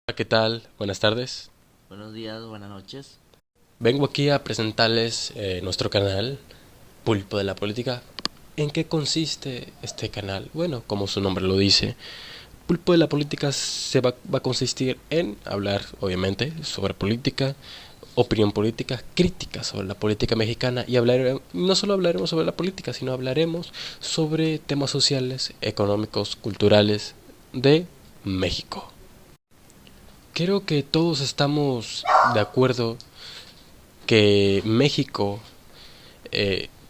Hola, ¿qué tal? Buenas tardes. Buenos días, buenas noches. Vengo aquí a presentarles nuestro canal, Pulpo de la Política. ¿En qué consiste este canal? Bueno, como su nombre lo dice, Pulpo de la Política va a consistir en hablar, obviamente, sobre política, opinión política, crítica sobre la política mexicana y no solo hablaremos sobre la política, sino hablaremos sobre temas sociales, económicos, culturales de México. Creo que todos estamos de acuerdo que México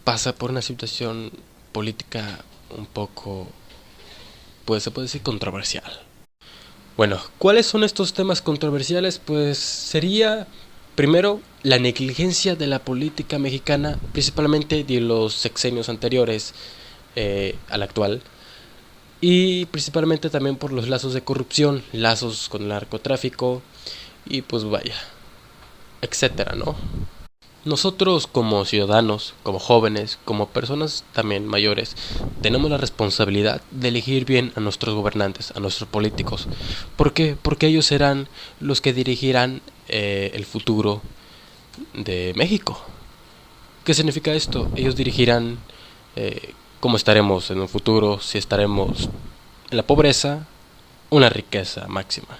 pasa por una situación política un poco, pues se puede decir, controversial. Bueno, ¿cuáles son estos temas controversiales? Pues sería, primero, la negligencia de la política mexicana, principalmente de los sexenios anteriores al actual, y principalmente también por los lazos de corrupción, lazos con el narcotráfico, y pues vaya, etcétera, ¿no? Nosotros como ciudadanos, como jóvenes, como personas también mayores, tenemos la responsabilidad de elegir bien a nuestros gobernantes, a nuestros políticos. ¿Por qué? Porque ellos serán los que dirigirán el futuro de México. ¿Qué significa esto? Ellos dirigirán cómo estaremos en un futuro, si estaremos en la pobreza o en la riqueza máxima.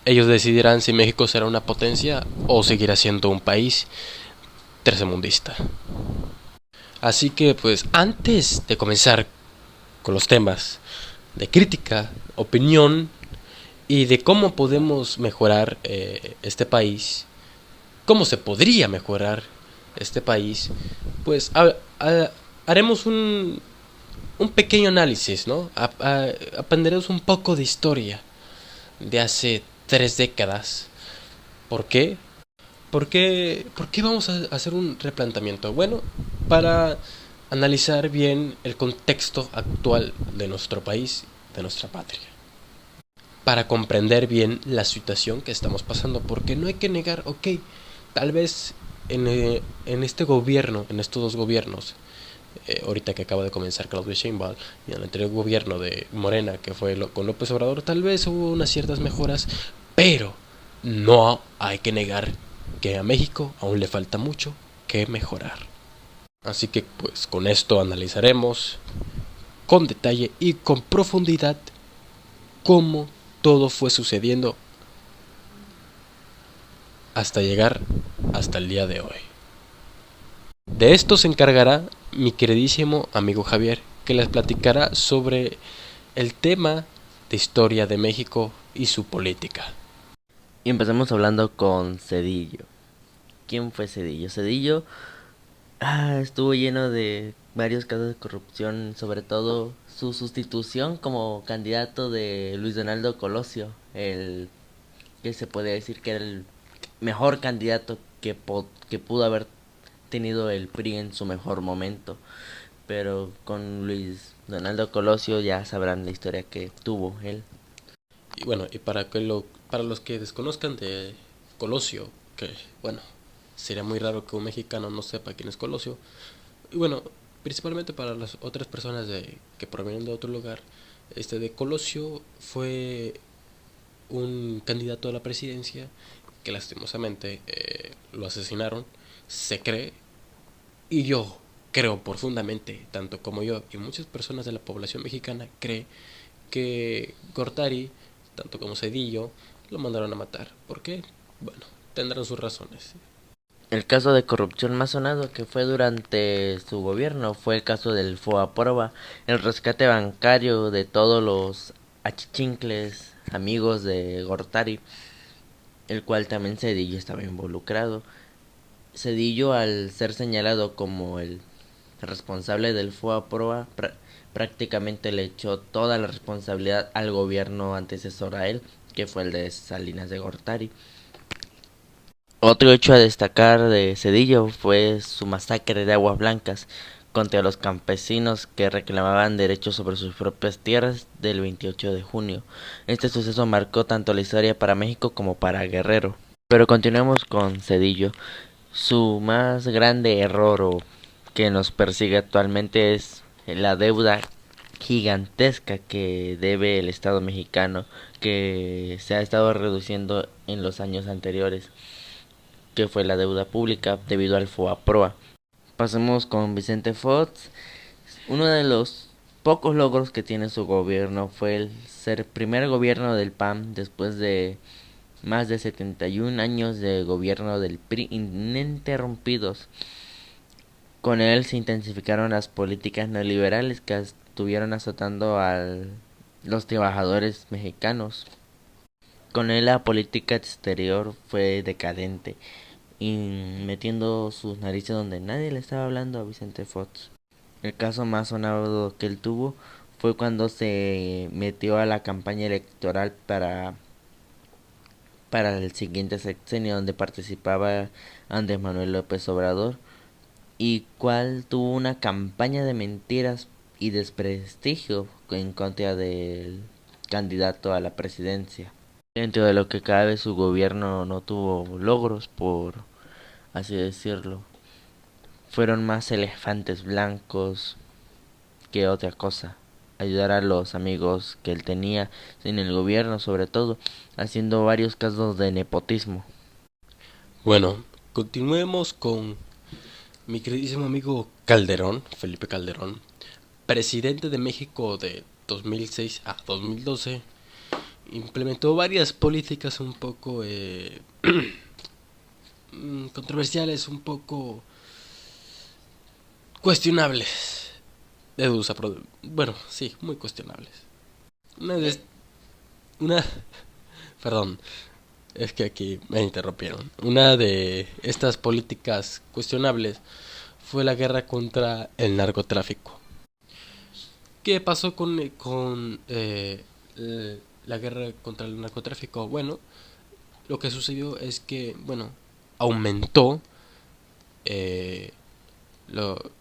Ellos decidirán si México será una potencia o seguirá siendo un país tercermundista. Así que pues antes de comenzar con los temas de crítica, opinión y de cómo podemos mejorar este país, cómo se podría mejorar este país, pues haremos un pequeño análisis, ¿no? Aprenderemos un poco de historia de hace 3 décadas. ¿Por qué? ¿Por qué vamos a hacer un replanteamiento? Bueno, para analizar bien el contexto actual de nuestro país, de nuestra patria. Para comprender bien la situación que estamos pasando, porque no hay que negar, ok, tal vez en este gobierno, en estos dos gobiernos, ahorita que acaba de comenzar Claudio Sheinbaum y en el anterior gobierno de Morena, que fue con López Obrador, tal vez hubo unas ciertas mejoras, pero no hay que negar que a México aún le falta mucho que mejorar. Así que pues con esto analizaremos con detalle y con profundidad cómo todo fue sucediendo hasta llegar hasta el día de hoy. De esto se encargará mi queridísimo amigo Javier, que les platicará sobre el tema de historia de México y su política. Y empezamos hablando con Cedillo. ¿Quién fue Cedillo? Cedillo estuvo lleno de varios casos de corrupción, sobre todo su sustitución como candidato de Luis Donaldo Colosio, el que se puede decir que era el mejor candidato que pudo haber tenido el PRI en su mejor momento. Pero con Luis Donaldo Colosio ya sabrán la historia que tuvo él. Y bueno, y para los que desconozcan de Colosio, que bueno, sería muy raro que un mexicano no sepa quién es Colosio. Y bueno, principalmente para las otras personas que provienen de otro lugar, de Colosio fue un candidato a la presidencia que lastimosamente lo asesinaron, se cree, y yo creo profundamente, tanto como yo y muchas personas de la población mexicana, cree que Gortari, tanto como Cedillo, lo mandaron a matar. ¿Por qué? Bueno, tendrán sus razones. El caso de corrupción más sonado que fue durante su gobierno fue el caso del FOAPROA, el rescate bancario de todos los achichincles amigos de Gortari, el cual también Cedillo estaba involucrado. Cedillo, al ser señalado como el responsable del FOAPROA, prácticamente le echó toda la responsabilidad al gobierno antecesor a él, que fue el de Salinas de Gortari. Otro hecho a destacar de Cedillo fue su masacre de Aguas Blancas contra los campesinos que reclamaban derechos sobre sus propias tierras del 28 de junio. Este suceso marcó tanto la historia para México como para Guerrero. Pero continuemos con Cedillo. Su más grande error o que nos persigue actualmente es la deuda gigantesca que debe el Estado mexicano, que se ha estado reduciendo en los años anteriores, que fue la deuda pública debido al FOAPROA. Pasemos con Vicente Fox. Uno de los pocos logros que tiene su gobierno fue el ser primer gobierno del PAN después de más de 71 años de gobierno del PRI ininterrumpidos. Con él se intensificaron las políticas neoliberales que estuvieron azotando a los trabajadores mexicanos. Con él la política exterior fue decadente y metiendo sus narices donde nadie le estaba hablando a Vicente Fox. El caso más sonado que él tuvo fue cuando se metió a la campaña electoral para el siguiente sexenio, donde participaba Andrés Manuel López Obrador, y cual tuvo una campaña de mentiras y desprestigio en contra del candidato a la presidencia. Dentro de lo que cabe, su gobierno no tuvo logros, por así decirlo. Fueron más elefantes blancos que otra cosa. Ayudar a los amigos que él tenía en el gobierno, sobre todo, haciendo varios casos de nepotismo. Bueno, continuemos con mi queridísimo amigo Calderón, Felipe Calderón, presidente de México de 2006 a 2012. Implementó varias políticas un poco controversiales, un poco cuestionables. Bueno, sí, muy cuestionables. Una de... Una... Perdón, es que aquí me interrumpieron. Una de estas políticas cuestionables fue la guerra contra el narcotráfico. ¿Qué pasó con la guerra contra el narcotráfico? Bueno, lo que sucedió es que, bueno, aumentó eh, lo,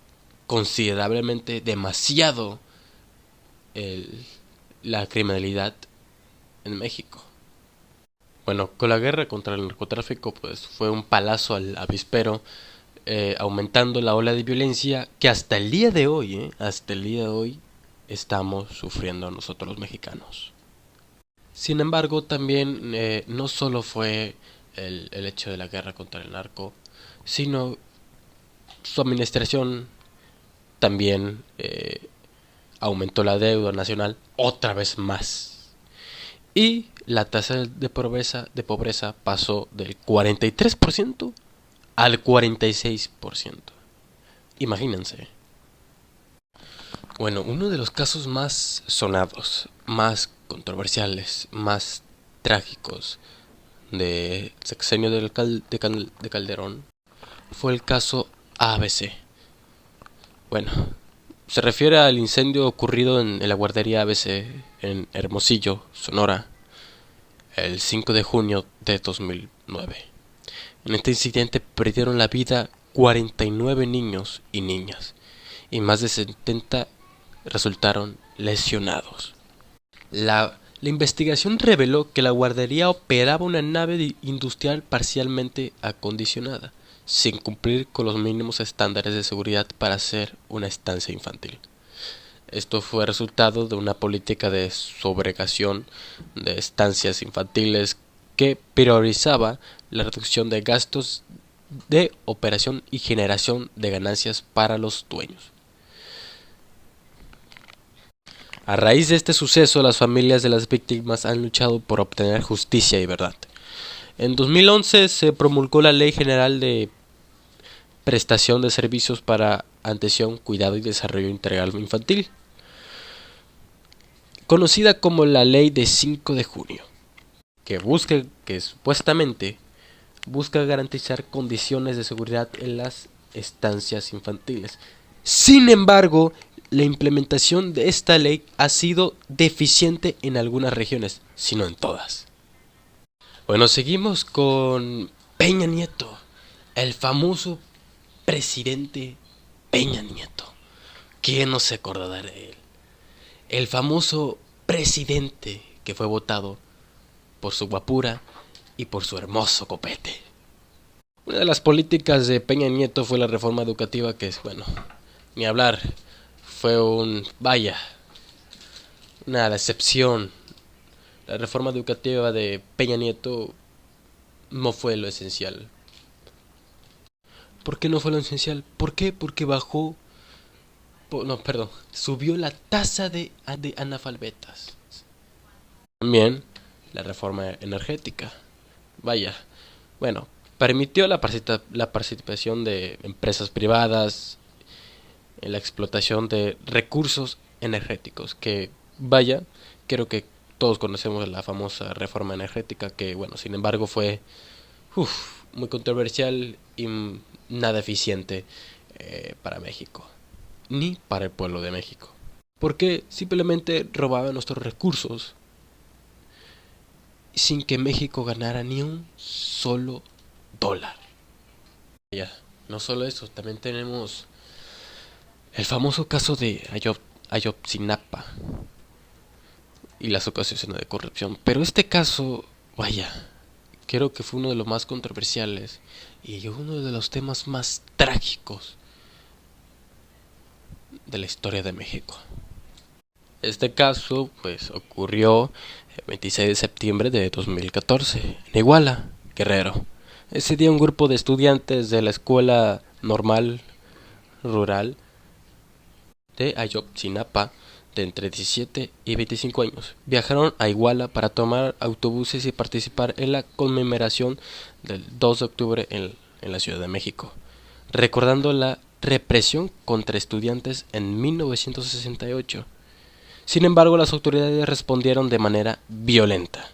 considerablemente demasiado el, la criminalidad en México. Bueno, con la guerra contra el narcotráfico pues fue un palazo al avispero, aumentando la ola de violencia que hasta el día de hoy, hasta el día de hoy estamos sufriendo nosotros los mexicanos. Sin embargo, también no solo fue el hecho de la guerra contra el narco, sino su administración también aumentó la deuda nacional otra vez más. Y la tasa de pobreza pasó del 43% al 46%. Imagínense. Bueno, uno de los casos más sonados, más controversiales, más trágicos de sexenio de Calderón fue el caso ABC. Bueno, se refiere al incendio ocurrido en la guardería ABC en Hermosillo, Sonora, el 5 de junio de 2009. En este incidente perdieron la vida 49 niños y niñas, y más de 70 resultaron lesionados. La investigación reveló que la guardería operaba una nave industrial parcialmente acondicionada, sin cumplir con los mínimos estándares de seguridad para ser una estancia infantil. Esto fue resultado de una política de segregación de estancias infantiles que priorizaba la reducción de gastos de operación y generación de ganancias para los dueños. A raíz de este suceso, las familias de las víctimas han luchado por obtener justicia y verdad. En 2011 se promulgó la Ley General de Prestación de Servicios para Atención, Cuidado y Desarrollo Integral Infantil, conocida como la Ley de 5 de junio, que supuestamente busca garantizar condiciones de seguridad en las estancias infantiles. Sin embargo, la implementación de esta ley ha sido deficiente en algunas regiones, sino en todas. Bueno, seguimos con Peña Nieto, el famoso presidente Peña Nieto. ¿Quién no se acordará de él? El famoso presidente que fue votado por su guapura y por su hermoso copete. Una de las políticas de Peña Nieto fue la reforma educativa, que es, bueno, ni hablar, fue un... vaya, una decepción. La reforma educativa de Peña Nieto no fue lo esencial. ¿Por qué no fue lo esencial? ¿Por qué? Porque subió la tasa de analfabetas. También la reforma energética. Vaya, bueno, permitió la participación de empresas privadas en la explotación de recursos energéticos, que vaya, creo que todos conocemos la famosa reforma energética, que bueno, sin embargo fue muy controversial y nada eficiente para México, ni para el pueblo de México, porque simplemente robaba nuestros recursos sin que México ganara ni un solo dólar. Ya, no solo eso, también tenemos el famoso caso de Ayotzinapa y las ocasiones de corrupción. Pero este caso, vaya, creo que fue uno de los más controversiales y uno de los temas más trágicos de la historia de México. Este caso, pues, ocurrió el 26 de septiembre de 2014 en Iguala, Guerrero. Ese día un grupo de estudiantes de la Escuela Normal Rural de Ayotzinapa, de entre 17 y 25 años, viajaron a Iguala para tomar autobuses y participar en la conmemoración del 2 de octubre en la Ciudad de México, recordando la represión contra estudiantes en 1968. Sin embargo, las autoridades respondieron de manera violenta.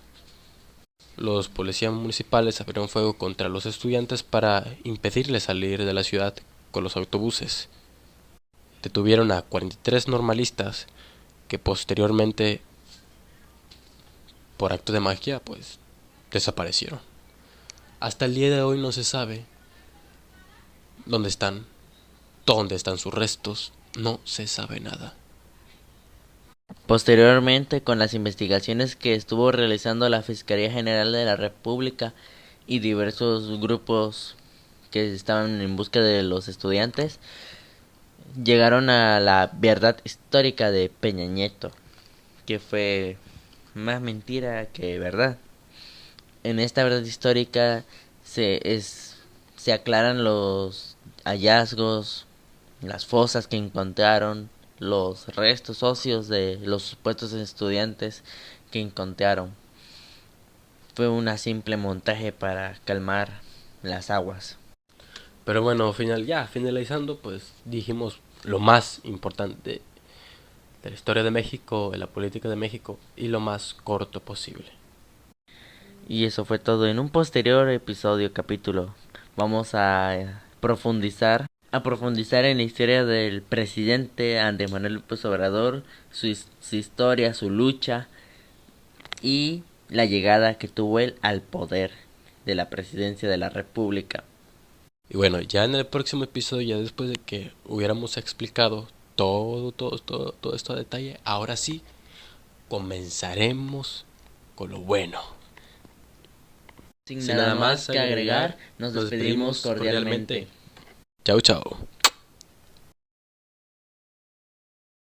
Los policías municipales abrieron fuego contra los estudiantes para impedirles salir de la ciudad con los autobuses. Detuvieron a 43 normalistas que posteriormente, por acto de magia, pues desaparecieron. Hasta el día de hoy no se sabe dónde están sus restos, no se sabe nada. Posteriormente, con las investigaciones que estuvo realizando la Fiscalía General de la República y diversos grupos que estaban en busca de los estudiantes, llegaron a la verdad histórica de Peña Nieto, que fue más mentira que verdad. En esta verdad histórica se aclaran los hallazgos, las fosas que encontraron, los restos óseos de los supuestos estudiantes que encontraron. Fue una simple montaje para calmar las aguas. Pero bueno, finalizando, pues dijimos lo más importante de la historia de México, de la política de México, y lo más corto posible. Y eso fue todo. En un posterior capítulo, vamos a profundizar en la historia del presidente Andrés Manuel López Obrador, su historia, su lucha y la llegada que tuvo él al poder de la presidencia de la República. Y bueno, ya en el próximo episodio, ya después de que hubiéramos explicado todo esto a detalle, ahora sí, comenzaremos con lo bueno. Sin nada más que agregar, nos despedimos cordialmente. Chao, chao.